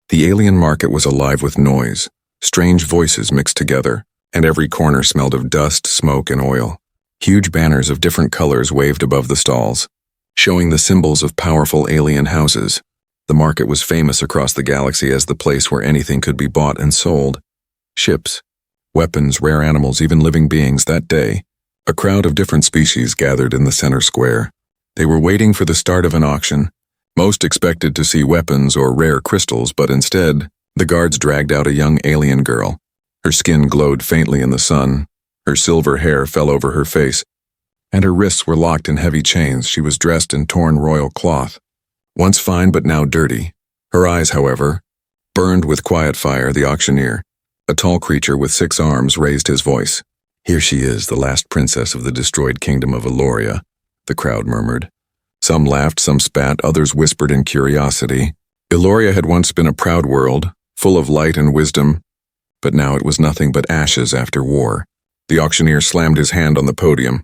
The alien market was alive with noise, strange voices mixed together, and every corner smelled of dust, smoke, and oil. Huge banners of different colors waved above the stalls, showing the symbols of powerful alien houses. The market was famous across the galaxy as the place where anything could be bought and sold. Ships, weapons, rare animals, even living beings. That day, a crowd of different species gathered in the center square. They were waiting for the start of an auction. Most expected to see weapons or rare crystals, but instead, the guards dragged out a young alien girl. Her skin glowed faintly in the sun, her silver hair fell over her face, and her wrists were locked in heavy chains. She was dressed in torn royal cloth, once fine but now dirty. Her eyes, however, burned with quiet fire. The auctioneer, a tall creature with 6 arms, raised his voice. "Here she is, the last princess of the destroyed kingdom of Eloria," the crowd murmured. Some laughed, some spat, others whispered in curiosity. Eloria had once been a proud world, full of light and wisdom, but now it was nothing but ashes after war. The auctioneer slammed his hand on the podium.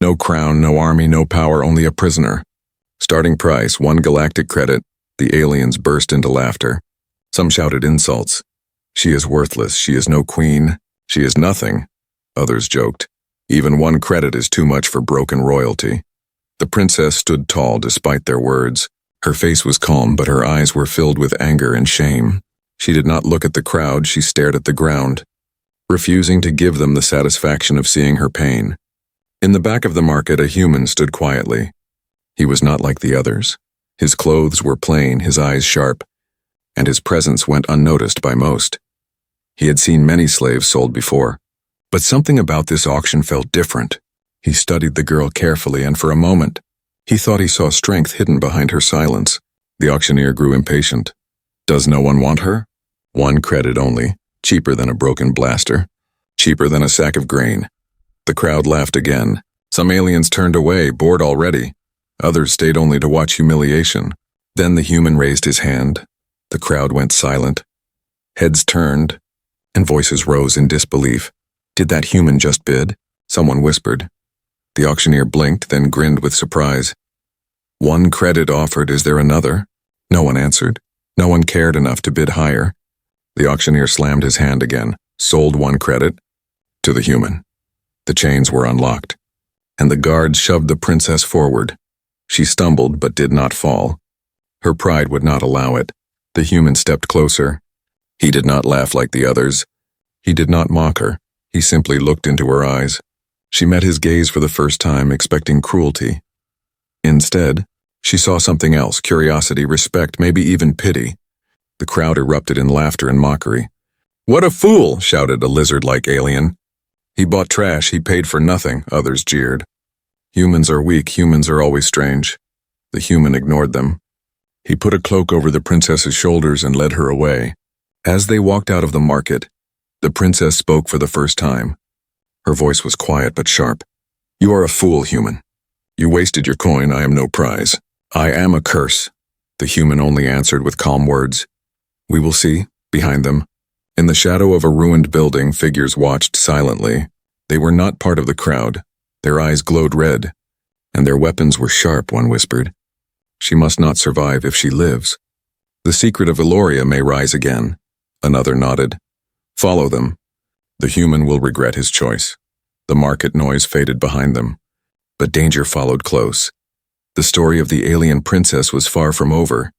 No crown, no army, no power, only a prisoner. Starting price, 1 galactic credit. The aliens burst into laughter. Some shouted insults. "She is worthless, she is no queen, she is nothing." Others joked. "Even 1 credit is too much for broken royalty." The princess stood tall despite their words. Her face was calm, but her eyes were filled with anger and shame. She did not look at the crowd, she stared at the ground, refusing to give them the satisfaction of seeing her pain. In the back of the market, a human stood quietly. He was not like the others. His clothes were plain, his eyes sharp, and his presence went unnoticed by most. He had seen many slaves sold before, but something about this auction felt different. He studied the girl carefully, and for a moment, he thought he saw strength hidden behind her silence. The auctioneer grew impatient. "Does no one want her? 1 credit only, cheaper than a broken blaster, cheaper than a sack of grain." The crowd laughed again. Some aliens turned away, bored already. Others stayed only to watch humiliation. Then the human raised his hand. The crowd went silent. Heads turned, and voices rose in disbelief. "Did that human just bid?" Someone whispered. The auctioneer blinked, then grinned with surprise. "1 credit offered, is there another?" No one answered. No one cared enough to bid higher. The auctioneer slammed his hand again. "Sold 1 credit?" To the human. The chains were unlocked, and the guards shoved the princess forward. She stumbled but did not fall. Her pride would not allow it. The human stepped closer. He did not laugh like the others. He did not mock her. He simply looked into her eyes. She met his gaze for the first time, expecting cruelty. Instead, she saw something else: curiosity, respect, maybe even pity. The crowd erupted in laughter and mockery. "What a fool!" shouted a lizard-like alien. "He bought trash, he paid for nothing," others jeered. "Humans are weak, humans are always strange." The human ignored them. He put a cloak over the princess's shoulders and led her away. As they walked out of the market, the princess spoke for the first time. Her voice was quiet but sharp. "You are a fool, human. You wasted your coin, I am no prize. I am a curse." The human only answered with calm words. "We will see." Behind them, in the shadow of a ruined building, figures watched silently. They were not part of the crowd. Their eyes glowed red, and their weapons were sharp, one whispered. "She must not survive if she lives. The secret of Eloria may rise again." Another nodded. "Follow them. The human will regret his choice." The market noise faded behind them, but danger followed close. The story of the alien princess was far from over.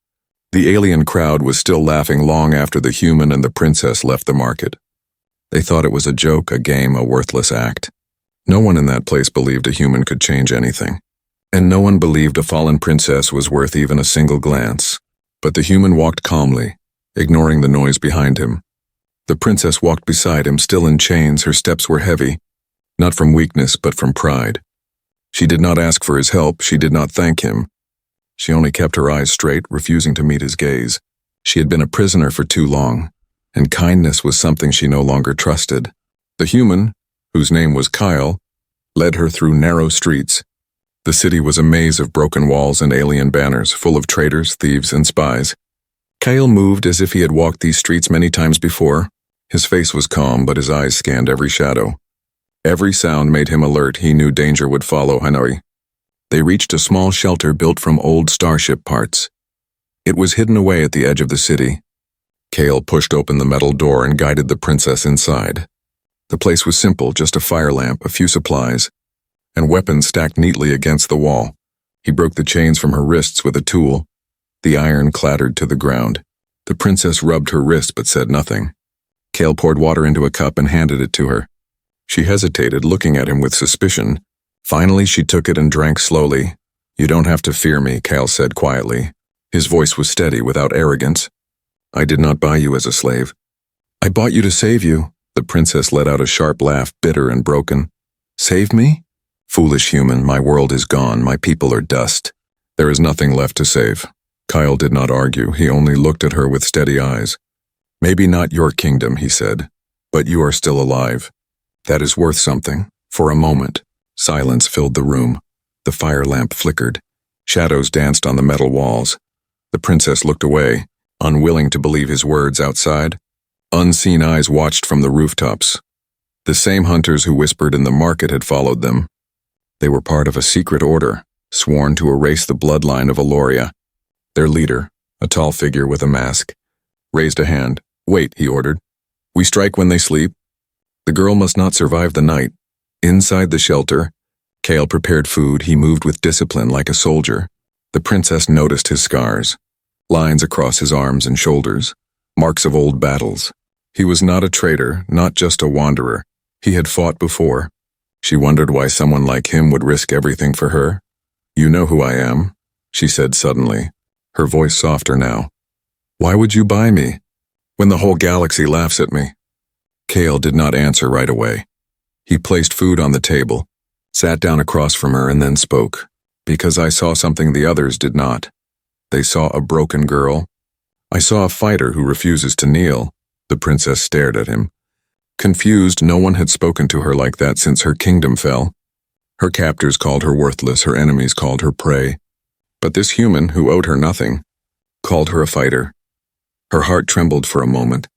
The alien crowd was still laughing long after the human and the princess left the market. They thought it was a joke, a game, a worthless act. No one in that place believed a human could change anything, and no one believed a fallen princess was worth even a single glance. But the human walked calmly, ignoring the noise behind him. The princess walked beside him, still in chains. Her steps were heavy, not from weakness but from pride. She did not ask for his help, she did not thank him. She only kept her eyes straight, refusing to meet his gaze. She had been a prisoner for too long, and kindness was something she no longer trusted. The human, whose name was Kyle, led her through narrow streets. The city was a maze of broken walls and alien banners, full of traitors, thieves, and spies. Kyle moved as if he had walked these streets many times before. His face was calm, but his eyes scanned every shadow. Every sound made him alert. He knew danger would follow Hanoi. They reached a small shelter built from old starship parts. It was hidden away at the edge of the city. Kale pushed open the metal door and guided the princess inside. The place was simple, just a fire lamp, a few supplies, and weapons stacked neatly against the wall. He broke the chains from her wrists with a tool. The iron clattered to the ground. The princess rubbed her wrist but said nothing. Kale poured water into a cup and handed it to her. She hesitated, looking at him with suspicion. Finally, she took it and drank slowly. "You don't have to fear me," Kale said quietly. His voice was steady, without arrogance. "I did not buy you as a slave. I bought you to save you." The princess let out a sharp laugh, bitter and broken. "Save me? Foolish human, my world is gone, my people are dust. There is nothing left to save." Kyle did not argue, he only looked at her with steady eyes. "Maybe not your kingdom," he said, "but you are still alive. That is worth something." For a moment, silence filled the room. The fire lamp flickered. Shadows danced on the metal walls. The princess looked away, unwilling to believe his words outside. Unseen eyes watched from the rooftops. The same hunters who whispered in the market had followed them. They were part of a secret order, sworn to erase the bloodline of Aloria. Their leader, a tall figure with a mask, raised a hand. "Wait," he ordered. "We strike when they sleep. The girl must not survive the night." Inside the shelter, Kale prepared food. He moved with discipline like a soldier. The princess noticed his scars, lines across his arms and shoulders, marks of old battles. He was not a traitor, not just a wanderer. He had fought before. She wondered why someone like him would risk everything for her. "You know who I am," she said suddenly, her voice softer now. "Why would you buy me, when the whole galaxy laughs at me?" Kale did not answer right away. He placed food on the table, sat down across from her, and then spoke. "Because I saw something the others did not. They saw a broken girl. I saw a fighter who refuses to kneel." The princess stared at him. Confused, no one had spoken to her like that since her kingdom fell. Her captors called her worthless, her enemies called her prey. But this human, who owed her nothing, called her a fighter. Her heart trembled for a moment,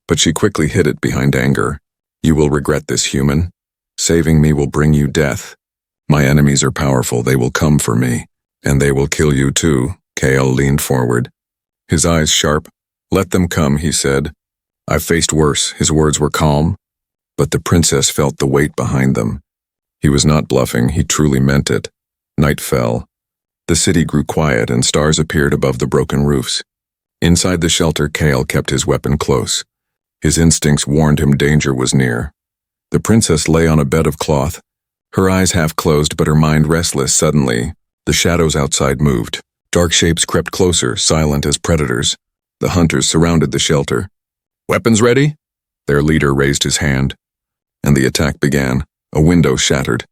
but she quickly hid it behind anger. "You will regret this, human. Saving me will bring you death. My enemies are powerful, they will come for me. And they will kill you too." Kale leaned forward, his eyes sharp. "Let them come," he said. "I've faced worse." His words were calm, but the princess felt the weight behind them. He was not bluffing, he truly meant it. Night fell. The city grew quiet and stars appeared above the broken roofs. Inside the shelter, Kale kept his weapon close. His instincts warned him danger was near. The princess lay on a bed of cloth, her eyes half closed but her mind restless. Suddenly, the shadows outside moved. Dark shapes crept closer, silent as predators. The hunters surrounded the shelter. "Weapons ready?" Their leader raised his hand, and the attack began. A window shattered,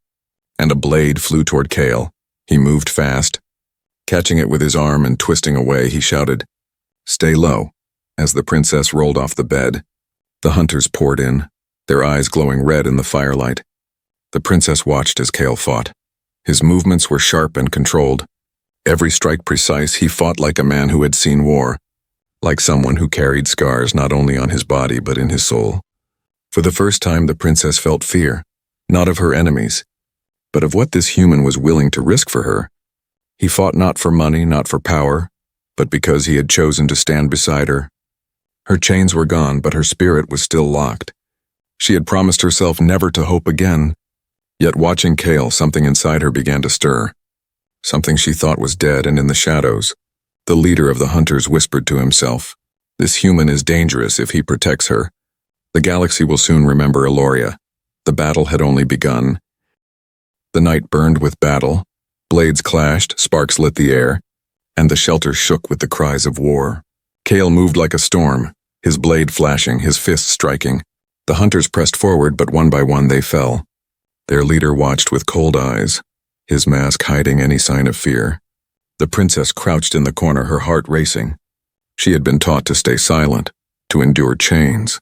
and a blade flew toward Kale. He moved fast. Catching it with his arm and twisting away, he shouted, "Stay low," as the princess rolled off the bed. The hunters poured in, their eyes glowing red in the firelight. The princess watched as Kale fought. His movements were sharp and controlled. Every strike precise, he fought like a man who had seen war, like someone who carried scars not only on his body but in his soul. For the first time, the princess felt fear, not of her enemies, but of what this human was willing to risk for her. He fought not for money, not for power, but because he had chosen to stand beside her. Her chains were gone, but her spirit was still locked. She had promised herself never to hope again. Yet watching Kale, something inside her began to stir. Something she thought was dead, and in the shadows, the leader of the hunters whispered to himself, "This human is dangerous if he protects her. The galaxy will soon remember Aloria." The battle had only begun. The night burned with battle. Blades clashed, sparks lit the air, and the shelter shook with the cries of war. Kale moved like a storm, his blade flashing, his fists striking. The hunters pressed forward, but one by one they fell. Their leader watched with cold eyes, his mask hiding any sign of fear. The princess crouched in the corner, her heart racing. She had been taught to stay silent, to endure chains.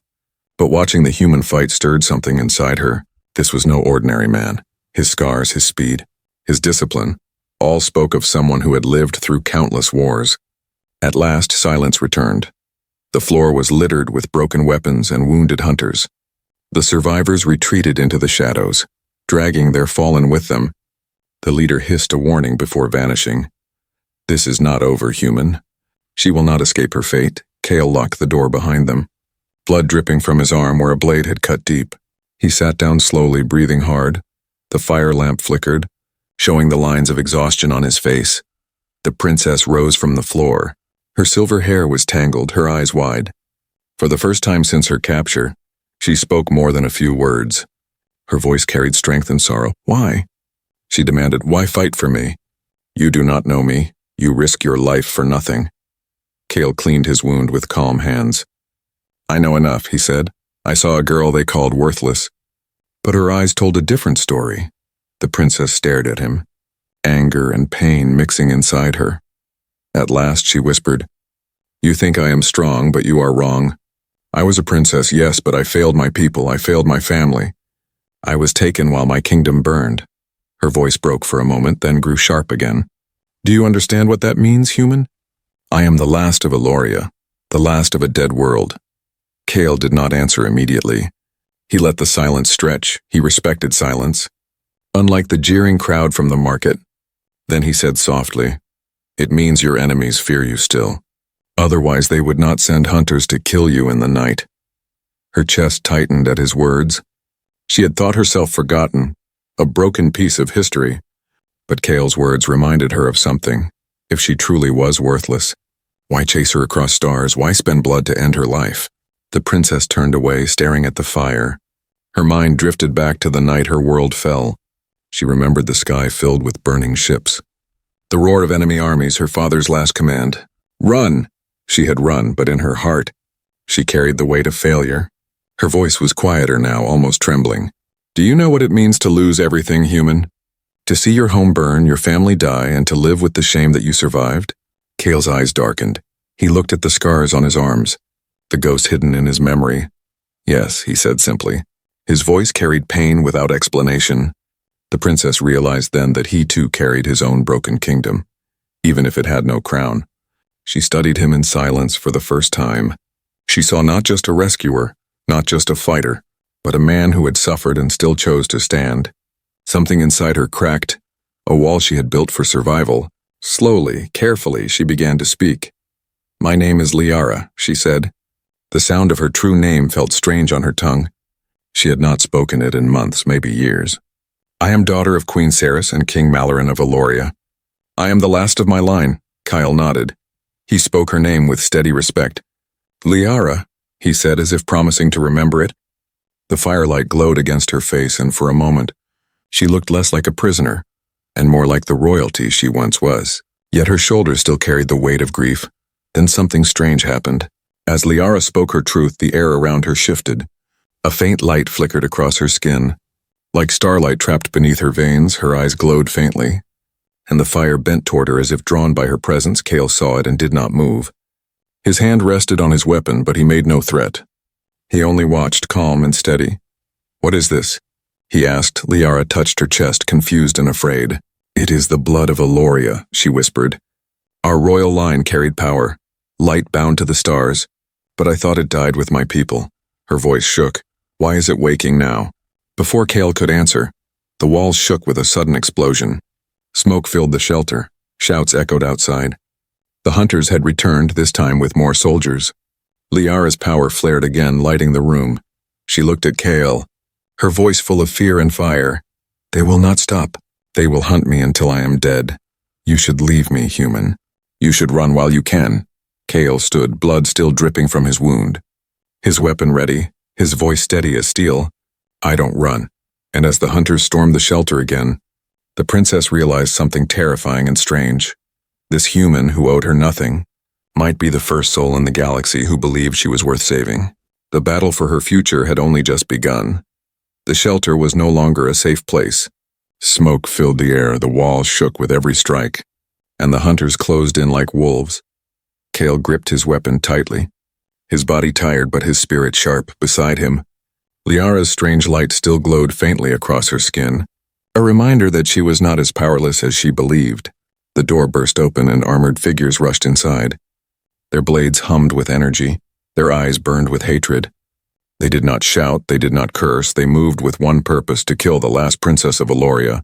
But watching the human fight stirred something inside her. This was no ordinary man. His scars, his speed, his discipline, all spoke of someone who had lived through countless wars. At last, silence returned. The floor was littered with broken weapons and wounded hunters. The survivors retreated into the shadows, dragging their fallen with them. The leader hissed a warning before vanishing. "This is not over, human. She will not escape her fate." Kale locked the door behind them, blood dripping from his arm where a blade had cut deep. He sat down slowly, breathing hard. The fire lamp flickered, showing the lines of exhaustion on his face. The princess rose from the floor. Her silver hair was tangled, her eyes wide. For the first time since her capture, she spoke more than a few words. Her voice carried strength and sorrow. "Why?" she demanded. "Why fight for me? You do not know me. You risk your life for nothing." Kale cleaned his wound with calm hands. "I know enough," he said. "I saw a girl they called worthless." But her eyes told a different story. The princess stared at him, anger and pain mixing inside her. At last she whispered, "You think I am strong, but you are wrong. I was a princess, yes, but I failed my people, I failed my family. I was taken while my kingdom burned." Her voice broke for a moment, then grew sharp again. "Do you understand what that means, human? I am the last of Eloria, the last of a dead world." Kale did not answer immediately. He let the silence stretch. He respected silence, unlike the jeering crowd from the market. Then he said softly, "It means your enemies fear you still. Otherwise they would not send hunters to kill you in the night." Her chest tightened at his words. She had thought herself forgotten, a broken piece of history. But Kale's words reminded her of something. If she truly was worthless, why chase her across stars? Why spend blood to end her life? The princess turned away, staring at the fire. Her mind drifted back to the night her world fell. She remembered the sky filled with burning ships. The roar of enemy armies, her father's last command. Run! She had run, but in her heart, she carried the weight of failure. Her voice was quieter now, almost trembling. "Do you know what it means to lose everything, human? To see your home burn, your family die, and to live with the shame that you survived?" Kale's eyes darkened. He looked at the scars on his arms, the ghosts hidden in his memory. "Yes," he said simply. His voice carried pain without explanation. The princess realized then that he too carried his own broken kingdom, even if it had no crown. She studied him in silence for the first time. She saw not just a rescuer, not just a fighter, but a man who had suffered and still chose to stand. Something inside her cracked, a wall she had built for survival. Slowly, carefully, she began to speak. "My name is Liara," she said. The sound of her true name felt strange on her tongue. She had not spoken it in months, maybe years. "I am daughter of Queen Ceres and King Malaran of Eloria. I am the last of my line." Kyle nodded. He spoke her name with steady respect. "Liara," he said, as if promising to remember it. The firelight glowed against her face, and for a moment, she looked less like a prisoner, and more like the royalty she once was. Yet her shoulders still carried the weight of grief. Then something strange happened. As Liara spoke her truth, the air around her shifted. A faint light flickered across her skin. Like starlight trapped beneath her veins, her eyes glowed faintly, and the fire bent toward her as if drawn by her presence. Kale saw it and did not move. His hand rested on his weapon, but he made no threat. He only watched, calm and steady. "What is this?" he asked. Liara touched her chest, confused and afraid. "It is the blood of Eloria," she whispered. "Our royal line carried power, light bound to the stars, but I thought it died with my people." Her voice shook. "Why is it waking now?" Before Kale could answer, the walls shook with a sudden explosion. Smoke filled the shelter. Shouts echoed outside. The hunters had returned, this time with more soldiers. Liara's power flared again, lighting the room. She looked at Kale, her voice full of fear and fire. "They will not stop. They will hunt me until I am dead. You should leave me, human. You should run while you can." Kale stood, blood still dripping from his wound. His weapon ready, his voice steady as steel. "I don't run." And as the hunters stormed the shelter again, the princess realized something terrifying and strange. This human who owed her nothing might be the first soul in the galaxy who believed she was worth saving. The battle for her future had only just begun. The shelter was no longer a safe place. Smoke filled the air, the walls shook with every strike, and the hunters closed in like wolves. Kale gripped his weapon tightly, his body tired but his spirit sharp. Beside him, Liara's strange light still glowed faintly across her skin, a reminder that she was not as powerless as she believed. The door burst open and armored figures rushed inside. Their blades hummed with energy, their eyes burned with hatred. They did not shout, they did not curse, they moved with one purpose: to kill the last princess of Eloria.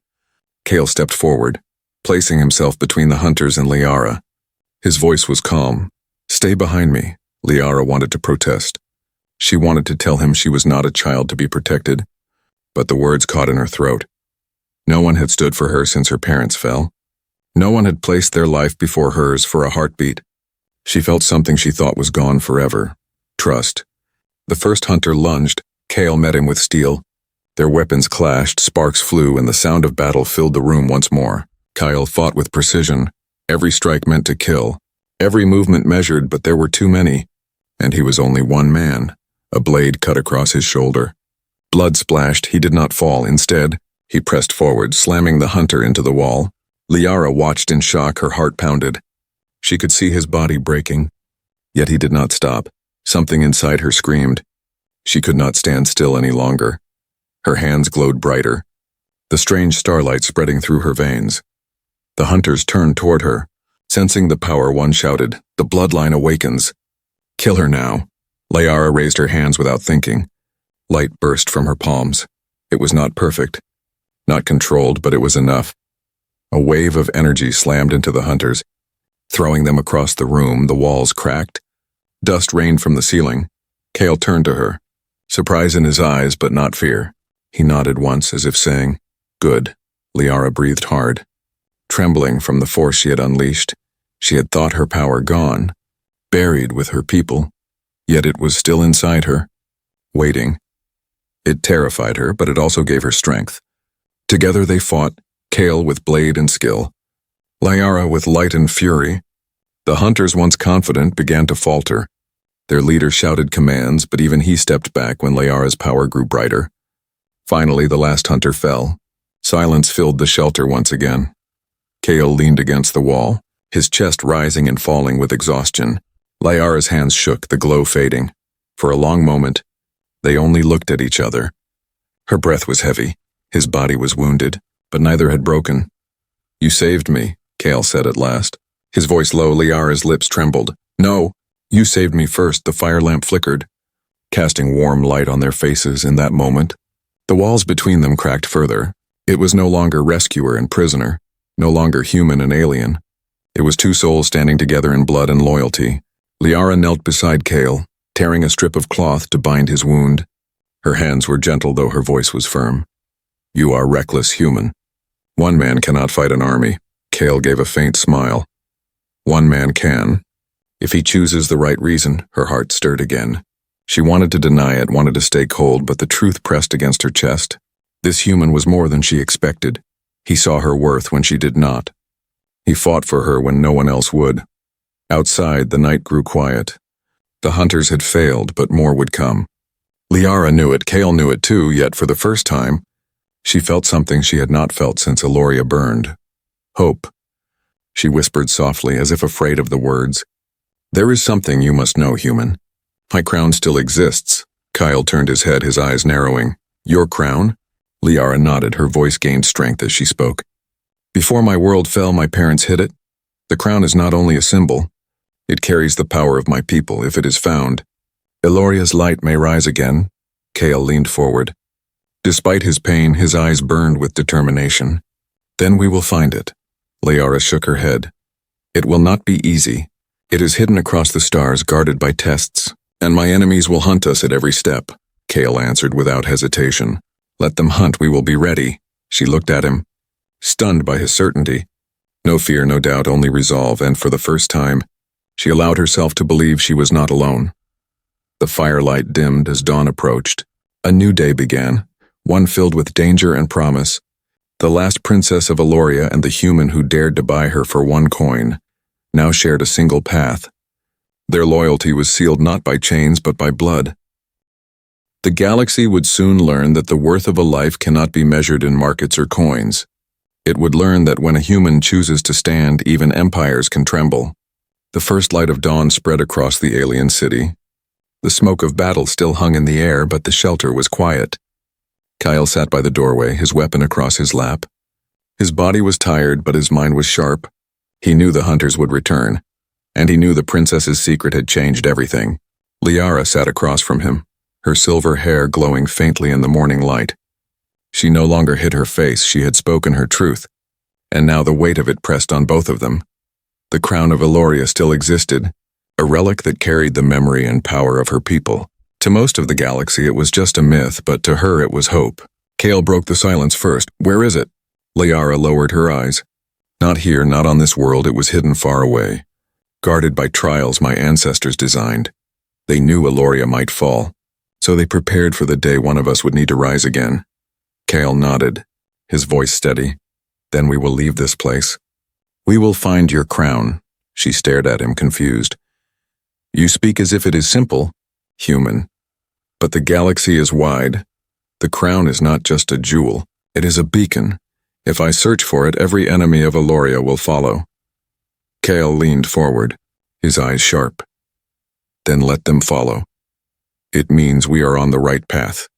Kale stepped forward, placing himself between the hunters and Liara. His voice was calm. "Stay behind me. Liara wanted to protest. She wanted to tell him she was not a child to be protected, but the words caught in her throat. No one had stood for her since her parents fell. No one had placed their life before hers for a heartbeat. She felt something she thought was gone forever. Trust. The first hunter lunged. Kale met him with steel. Their weapons clashed, sparks flew, and the sound of battle filled the room once more. Kyle fought with precision. Every strike meant to kill. Every movement measured, but there were too many. And he was only one man. A blade cut across his shoulder. Blood splashed. He did not fall. Instead, he pressed forward, slamming the hunter into the wall. Liara watched in shock, her heart pounded. She could see his body breaking. Yet he did not stop. Something inside her screamed. She could not stand still any longer. Her hands glowed brighter, the strange starlight spreading through her veins. The hunters turned toward her. Sensing the power, one shouted, "The bloodline awakens." "Kill her now." Liara raised her hands without thinking. Light burst from her palms. It was not perfect, not controlled, but it was enough. A wave of energy slammed into the hunters, throwing them across the room. The walls cracked. Dust rained from the ceiling. Kale turned to her, surprise in his eyes, but not fear. He nodded once, as if saying, "Good." Liara breathed hard. Trembling from the force she had unleashed, she had thought her power gone, buried with her people, yet it was still inside her, waiting. It terrified her, but it also gave her strength. Together they fought, Kale with blade and skill, Liara with light and fury. The hunters, once confident, began to falter. Their leader shouted commands, but even he stepped back when Liara's power grew brighter. Finally, the last hunter fell. Silence filled the shelter once again. Kale leaned against the wall, his chest rising and falling with exhaustion. Liara's hands shook, the glow fading. For a long moment, they only looked at each other. Her breath was heavy. His body was wounded, but neither had broken. "You saved me," Kale said at last. His voice low, Liara's lips trembled. "No, you saved me first." The fire lamp flickered, casting warm light on their faces in that moment. The walls between them cracked further. It was no longer rescuer and prisoner, no longer human and alien. It was two souls standing together in blood and loyalty. Liara knelt beside Kale, tearing a strip of cloth to bind his wound. Her hands were gentle, though her voice was firm. "You are reckless human. One man cannot fight an army." Kale gave a faint smile. "One man can. If he chooses the right reason." Her heart stirred again. She wanted to deny it, wanted to stay cold, but the truth pressed against her chest. This human was more than she expected. He saw her worth when she did not. He fought for her when no one else would. Outside, the night grew quiet. The hunters had failed, but more would come. Liara knew it, Kale knew it too, yet for the first time, she felt something she had not felt since Eloria burned. Hope. She whispered softly, as if afraid of the words. "There is something you must know, human. My crown still exists." Kyle turned his head, his eyes narrowing. "Your crown?" Liara nodded, her voice gained strength as she spoke. "Before my world fell, my parents hid it. The crown is not only a symbol. It carries the power of my people, if it is found. Eloria's light may rise again." Kale leaned forward. Despite his pain, his eyes burned with determination. "Then we will find it." Liara shook her head. "It will not be easy. It is hidden across the stars, guarded by tests, and my enemies will hunt us at every step." Kale answered without hesitation. "Let them hunt, we will be ready." She looked at him, stunned by his certainty. No fear, no doubt, only resolve, and for the first time, she allowed herself to believe she was not alone. The firelight dimmed as dawn approached. A new day began, one filled with danger and promise. The last princess of Eloria and the human who dared to buy her for one coin now shared a single path. Their loyalty was sealed not by chains but by blood. The galaxy would soon learn that the worth of a life cannot be measured in markets or coins. It would learn that when a human chooses to stand, even empires can tremble. The first light of dawn spread across the alien city. The smoke of battle still hung in the air, but the shelter was quiet. Kyle sat by the doorway, his weapon across his lap. His body was tired, but his mind was sharp. He knew the hunters would return, and he knew the princess's secret had changed everything. Liara sat across from him, her silver hair glowing faintly in the morning light. She no longer hid her face, she had spoken her truth, and now the weight of it pressed on both of them. The crown of Eloria still existed, a relic that carried the memory and power of her people. To most of the galaxy, it was just a myth, but to her it was hope. Kale broke the silence first. Where is it? Liara lowered her eyes. Not here, not on this world. It was hidden far away, guarded by trials my ancestors designed. They knew Eloria might fall, so they prepared for the day one of us would need to rise again. Kale nodded, his voice steady. Then we will leave this place. We will find your crown. She stared at him, confused. You speak as if it is simple, human. But the galaxy is wide. The crown is not just a jewel. It is a beacon. If I search for it, every enemy of Eloria will follow. Kale leaned forward, his eyes sharp. Then let them follow. It means we are on the right path.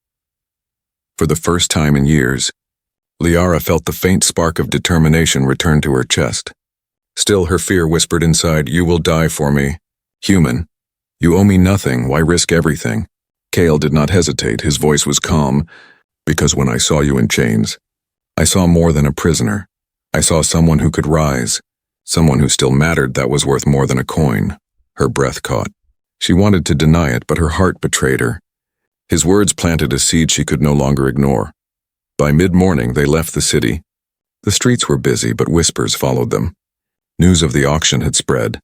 For the first time in years, Liara felt the faint spark of determination return to her chest. Still, her fear whispered inside, you will die for me. Human, you owe me nothing, why risk everything? Kale did not hesitate, his voice was calm, because when I saw you in chains, I saw more than a prisoner. I saw someone who could rise, someone who still mattered, that was worth more than a coin. Her breath caught. She wanted to deny it, but her heart betrayed her. His words planted a seed she could no longer ignore. By mid-morning, they left the city. The streets were busy, but whispers followed them. News of the auction had spread.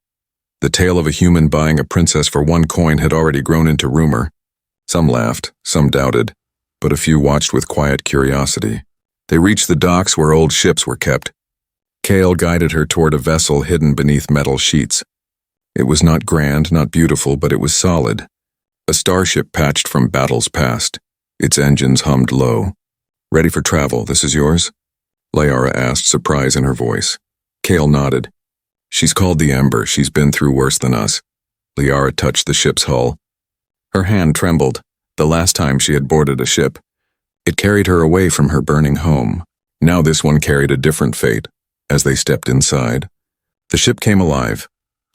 The tale of a human buying a princess for 1 coin had already grown into rumor. Some laughed, some doubted, but a few watched with quiet curiosity. They reached the docks where old ships were kept. Kale guided her toward a vessel hidden beneath metal sheets. It was not grand, not beautiful, but it was solid. A starship patched from battles past. Its engines hummed low. Ready for travel, this is yours? Liara asked, surprise in her voice. Kale nodded. She's called the Ember, she's been through worse than us. Liara touched the ship's hull. Her hand trembled, the last time she had boarded a ship. It carried her away from her burning home. Now this one carried a different fate. As they stepped inside, the ship came alive.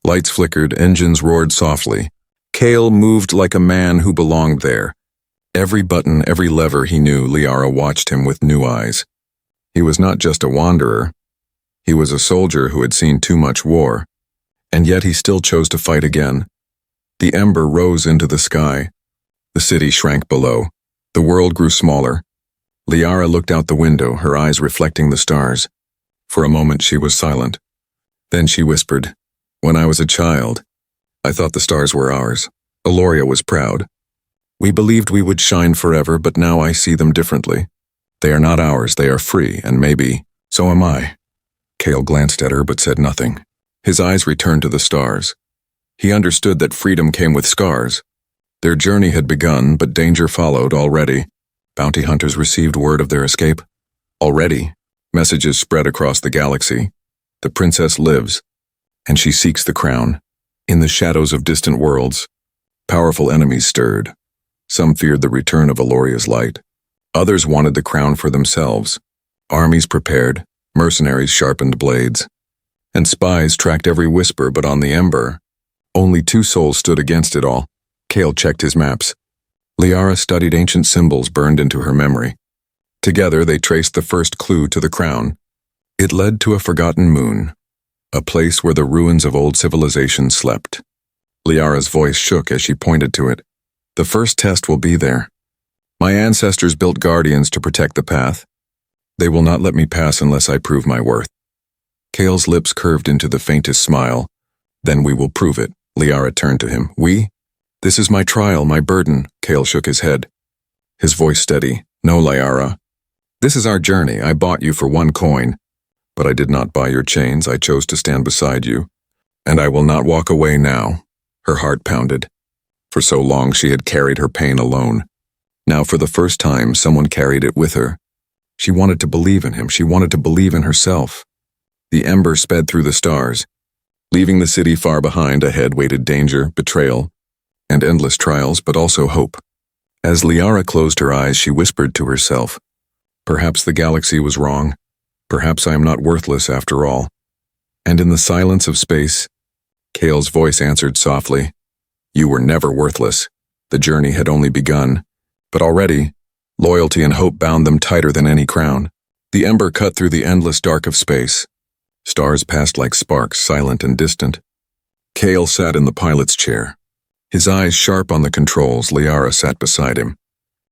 Lights flickered, engines roared softly. Kale moved like a man who belonged there. Every button, every lever he knew, Liara watched him with new eyes. He was not just a wanderer. He was a soldier who had seen too much war, and yet he still chose to fight again. The Ember rose into the sky. The city shrank below. The world grew smaller. Liara looked out the window, her eyes reflecting the stars. For a moment she was silent. Then she whispered, when I was a child, I thought the stars were ours. Eloria was proud. We believed we would shine forever, but now I see them differently. They are not ours, they are free, and maybe, so am I. Kale glanced at her but said nothing. His eyes returned to the stars. He understood that freedom came with scars. Their journey had begun, but danger followed already. Bounty hunters received word of their escape. Already, messages spread across the galaxy. The princess lives, and she seeks the crown. In the shadows of distant worlds, powerful enemies stirred. Some feared the return of Eloria's light. Others wanted the crown for themselves. Armies prepared, mercenaries sharpened blades. And spies tracked every whisper, but on the Ember, only 2 souls stood against it all. Kale checked his maps. Liara studied ancient symbols burned into her memory. Together they traced the first clue to the crown. It led to a forgotten moon, a place where the ruins of old civilization slept. Liara's voice shook as she pointed to it. The first test will be there. My ancestors built guardians to protect the path. They will not let me pass unless I prove my worth. Kale's lips curved into the faintest smile. Then we will prove it. Liara turned to him. We? This is my trial, my burden. Kale shook his head. His voice steady. No, Liara. This is our journey. I bought you for 1 coin. But I did not buy your chains. I chose to stand beside you. And I will not walk away now. Her heart pounded. For so long she had carried her pain alone. Now for the first time someone carried it with her. She wanted to believe in him. She wanted to believe in herself. The Ember sped through the stars. Leaving the city far behind, ahead waited danger, betrayal, and endless trials, but also hope. As Liara closed her eyes, she whispered to herself, perhaps the galaxy was wrong. Perhaps I am not worthless after all. And in the silence of space, Kale's voice answered softly, you were never worthless. The journey had only begun. But already, loyalty and hope bound them tighter than any crown. The Ember cut through the endless dark of space. Stars passed like sparks, silent and distant. Kale sat in the pilot's chair. His eyes sharp on the controls, Liara sat beside him,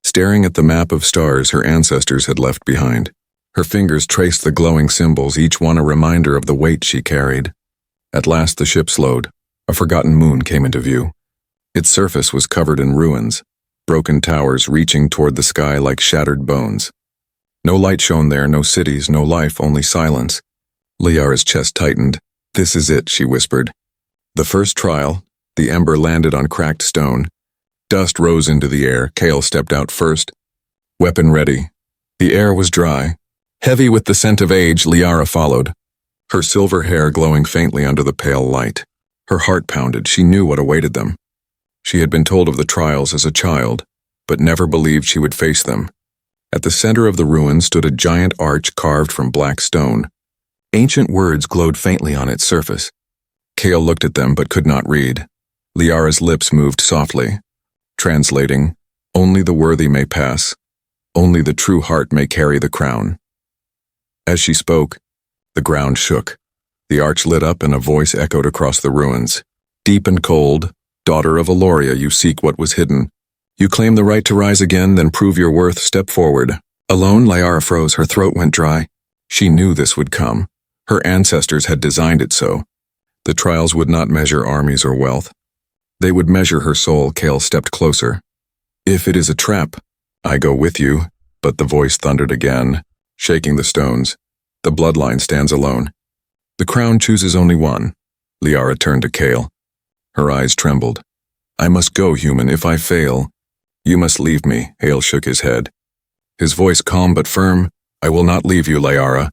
staring at the map of stars her ancestors had left behind. Her fingers traced the glowing symbols, each one a reminder of the weight she carried. At last the ship slowed. A forgotten moon came into view. Its surface was covered in ruins, broken towers reaching toward the sky like shattered bones. No light shone there, no cities, no life, only silence. Liara's chest tightened. "This is it," she whispered. The first trial, the ember landed on cracked stone. Dust rose into the air. Kale stepped out first, weapon ready. The air was dry, heavy with the scent of age. Liara followed, her silver hair glowing faintly under the pale light. Her heart pounded. She knew what awaited them. She had been told of the trials as a child, but never believed she would face them. At the center of the ruins stood a giant arch carved from black stone. Ancient words glowed faintly on its surface. Kale looked at them but could not read. Liara's lips moved softly, translating, "Only the worthy may pass. Only the true heart may carry the crown." As she spoke, the ground shook. The arch lit up and a voice echoed across the ruins. "Deep and cold, daughter of Aloria, you seek what was hidden. You claim the right to rise again, then prove your worth. Step forward." Alone, Liara froze. Her throat went dry. She knew this would come. Her ancestors had designed it so. The trials would not measure armies or wealth. They would measure her soul. Kale stepped closer. "If it is a trap, I go with you." But the voice thundered again, shaking the stones. "The bloodline stands alone. The crown chooses only one." Liara turned to Kale. Her eyes trembled. "I must go, human. If I fail, you must leave me." Hale shook his head, his voice calm but firm. "I will not leave you, Liara.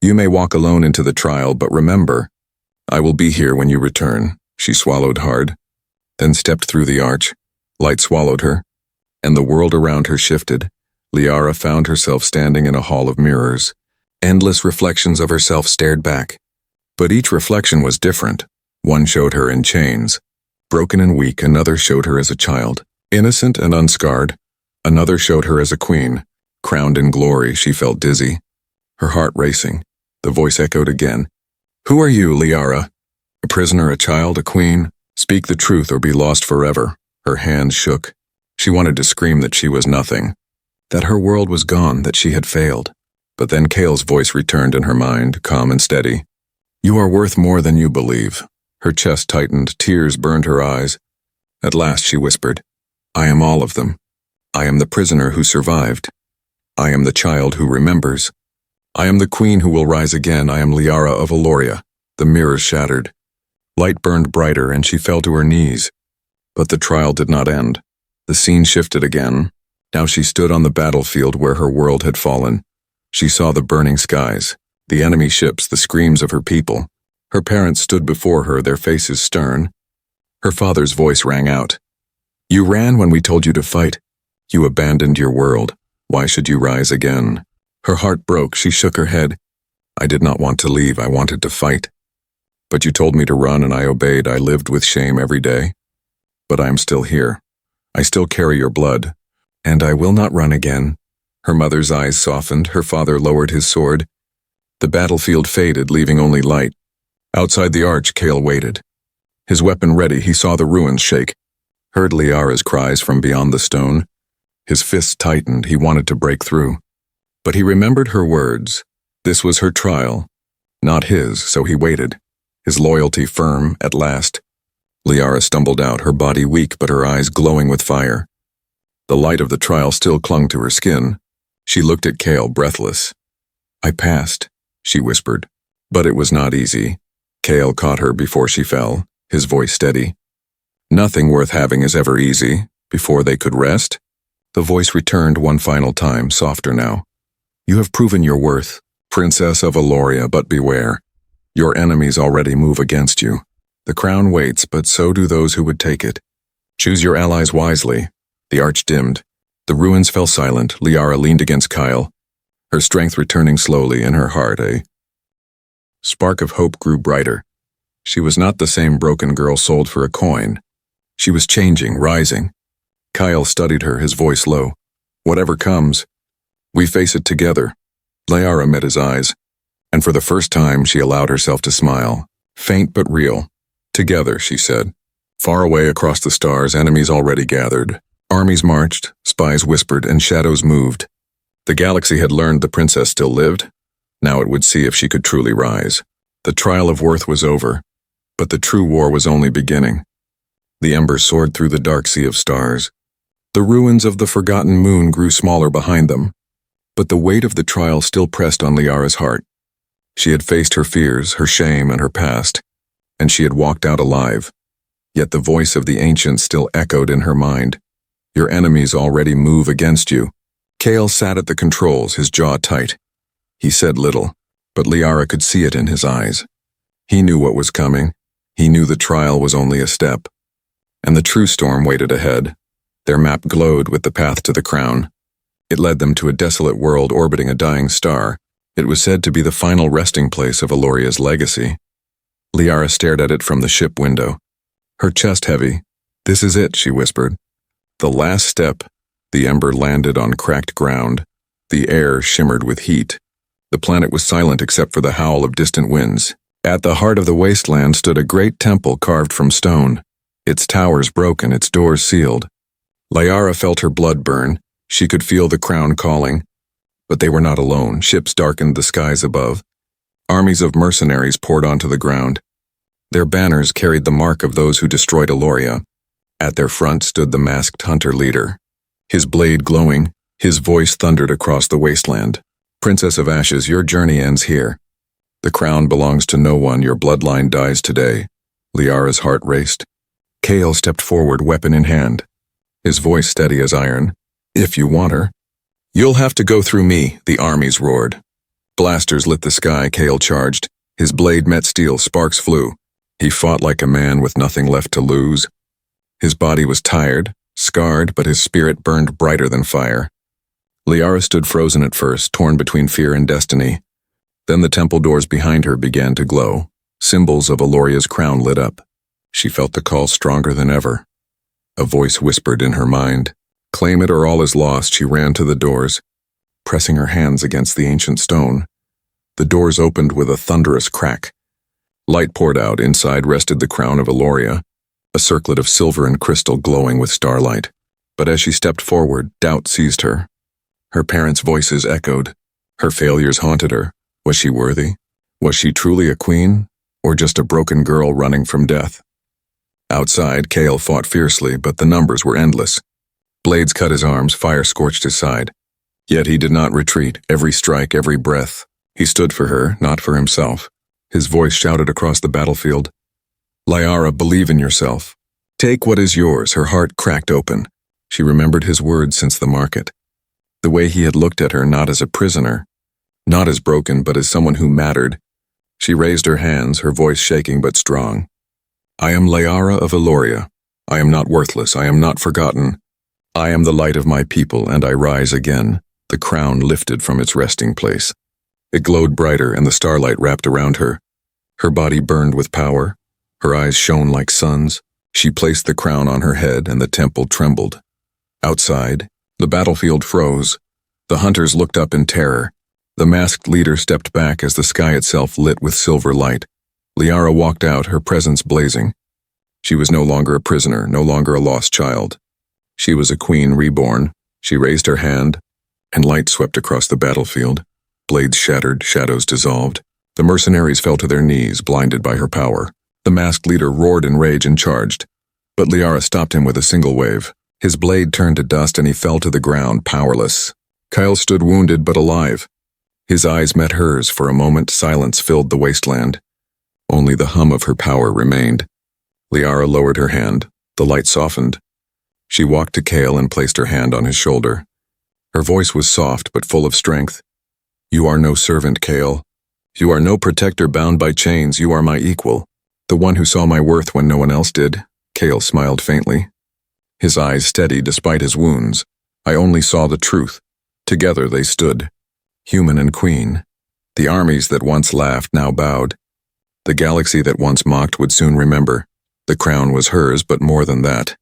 You may walk alone into the trial, but remember, I will be here when you return." She swallowed hard, then stepped through the arch. Light swallowed her, and the world around her shifted. Liara found herself standing in a hall of mirrors. Endless reflections of herself stared back. But each reflection was different. One showed her in chains, broken and weak. Another showed her as a child, innocent and unscarred. Another showed her as a queen, crowned in glory. She felt dizzy, her heart racing. The voice echoed again. "Who are you, Liara? A prisoner, a child, a queen? Speak the truth or be lost forever." Her hands shook. She wanted to scream that she was nothing, that her world was gone, that she had failed. But then Kale's voice returned in her mind, calm and steady. "You are worth more than you believe." Her chest tightened, tears burned her eyes. At last she whispered, "I am all of them. I am the prisoner who survived. I am the child who remembers. I am the queen who will rise again. I am Liara of Aloria." The mirrors shattered. Light burned brighter and she fell to her knees. But the trial did not end. The scene shifted again. Now she stood on the battlefield where her world had fallen. She saw the burning skies, the enemy ships, the screams of her people. Her parents stood before her, their faces stern. Her father's voice rang out. "You ran when we told you to fight. You abandoned your world. Why should you rise again?" Her heart broke. She shook her head. "I did not want to leave. I wanted to fight. But you told me to run and I obeyed. I lived with shame every day. But I am still here. I still carry your blood. And I will not run again." Her mother's eyes softened. Her father lowered his sword. The battlefield faded, leaving only light. Outside the arch, Kale waited. His weapon ready, he saw the ruins shake, heard Liara's cries from beyond the stone. His fists tightened. He wanted to break through. But he remembered her words. This was her trial, not his, so he waited, his loyalty firm at last. Liara stumbled out, her body weak but her eyes glowing with fire. The light of the trial still clung to her skin. She looked at Kale, breathless. "I passed," she whispered. But it was not easy. Kale caught her before she fell, his voice steady. "Nothing worth having is ever easy." Before they could rest, the voice returned one final time, softer now. "You have proven your worth, Princess of Aloria, but beware. Your enemies already move against you. The crown waits, but so do those who would take it. Choose your allies wisely." The arch dimmed. The ruins fell silent. Liara leaned against Kyle, her strength returning slowly. In her heart, a spark of hope grew brighter. She was not the same broken girl sold for a coin. She was changing, rising. Kyle studied her, his voice low. "Whatever comes, we face it together." Liara met his eyes, and for the first time she allowed herself to smile, faint but real. Together, she said. Far away across the stars, enemies already gathered. Armies marched, spies whispered, and shadows moved. The galaxy had learned the princess still lived. Now it would see if she could truly rise. The trial of worth was over, but the true war was only beginning. The ember soared through the dark sea of stars. The ruins of the forgotten moon grew smaller behind them, but the weight of the trial still pressed on Liara's heart. She had faced her fears, her shame, and her past, and she had walked out alive. Yet the voice of the ancient still echoed in her mind. Your enemies already move against you. Kale sat at the controls, his jaw tight. He said little, but Liara could see it in his eyes. He knew what was coming. He knew the trial was only a step. And the true storm waited ahead. Their map glowed with the path to the crown. It led them to a desolate world orbiting a dying star. It was said to be the final resting place of Aloria's legacy. Liara stared at it from the ship window. Her chest heavy. This is it, she whispered. The last step. The ember landed on cracked ground. The air shimmered with heat. The planet was silent except for the howl of distant winds. At the heart of the wasteland stood a great temple carved from stone. Its towers broken, its doors sealed. Liara felt her blood burn. She could feel the crown calling. But they were not alone. Ships darkened the skies above. Armies of mercenaries poured onto the ground. Their banners carried the mark of those who destroyed Aloria. At their front stood the masked hunter leader. His blade glowing, his voice thundered across the wasteland. Princess of Ashes, your journey ends here. The crown belongs to no one. Your bloodline dies today. Liara's heart raced. Kale stepped forward, weapon in hand. His voice steady as iron. If you want her. You'll have to go through me, the armies roared. Blasters lit the sky. Kale charged. His blade met steel, sparks flew. He fought like a man with nothing left to lose. His body was tired, scarred, but his spirit burned brighter than fire. Liara stood frozen at first, torn between fear and destiny. Then the temple doors behind her began to glow. Symbols of Aloria's crown lit up. She felt the call stronger than ever. A voice whispered in her mind. Claim it or all is lost. She ran to the doors, pressing her hands against the ancient stone. The doors opened with a thunderous crack. Light poured out. Inside rested the crown of Aloria, a circlet of silver and crystal glowing with starlight. But as she stepped forward, doubt seized her. Her parents' voices echoed. Her failures haunted her. Was she worthy? Was she truly a queen, or just a broken girl running from death? Outside, Kale fought fiercely, but the numbers were endless. Blades cut his arms, fire scorched his side. Yet he did not retreat. Every strike, every breath. He stood for her, not for himself. His voice shouted across the battlefield. Liara, believe in yourself. Take what is yours. Her heart cracked open. She remembered his words since the market. The way he had looked at her, not as a prisoner, not as broken, but as someone who mattered. She raised her hands, her voice shaking but strong. I am Liara of Aloria. I am not worthless. I am not forgotten. I am the light of my people, and I rise again. The crown lifted from its resting place. It glowed brighter, and the starlight wrapped around her. Her body burned with power. Her eyes shone like suns. She placed the crown on her head, and the temple trembled. Outside, the battlefield froze. The hunters looked up in terror. The masked leader stepped back as the sky itself lit with silver light. Liara walked out, her presence blazing. She was no longer a prisoner, no longer a lost child. She was a queen reborn. She raised her hand, and light swept across the battlefield. Blades shattered, shadows dissolved. The mercenaries fell to their knees, blinded by her power. The masked leader roared in rage and charged. But Liara stopped him with a single wave. His blade turned to dust and he fell to the ground, powerless. Kyle stood wounded but alive. His eyes met hers. For a moment, silence filled the wasteland. Only the hum of her power remained. Liara lowered her hand. The light softened. She walked to Kale and placed her hand on his shoulder. Her voice was soft but full of strength. You are no servant, Kale. You are no protector bound by chains. You are my equal. The one who saw my worth when no one else did. Kale smiled faintly. His eyes steady despite his wounds. I only saw the truth. Together they stood. Human and queen. The armies that once laughed now bowed. The galaxy that once mocked would soon remember. The crown was hers, but more than that.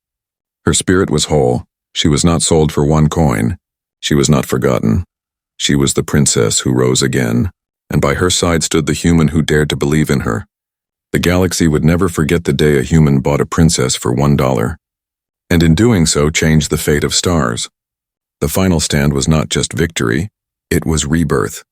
Her spirit was whole. She was not sold for one coin. She was not forgotten. She was the princess who rose again, and by her side stood the human who dared to believe in her. The galaxy would never forget the day a human bought a princess for $1, and in doing so changed the fate of stars. The final stand was not just victory, it was rebirth.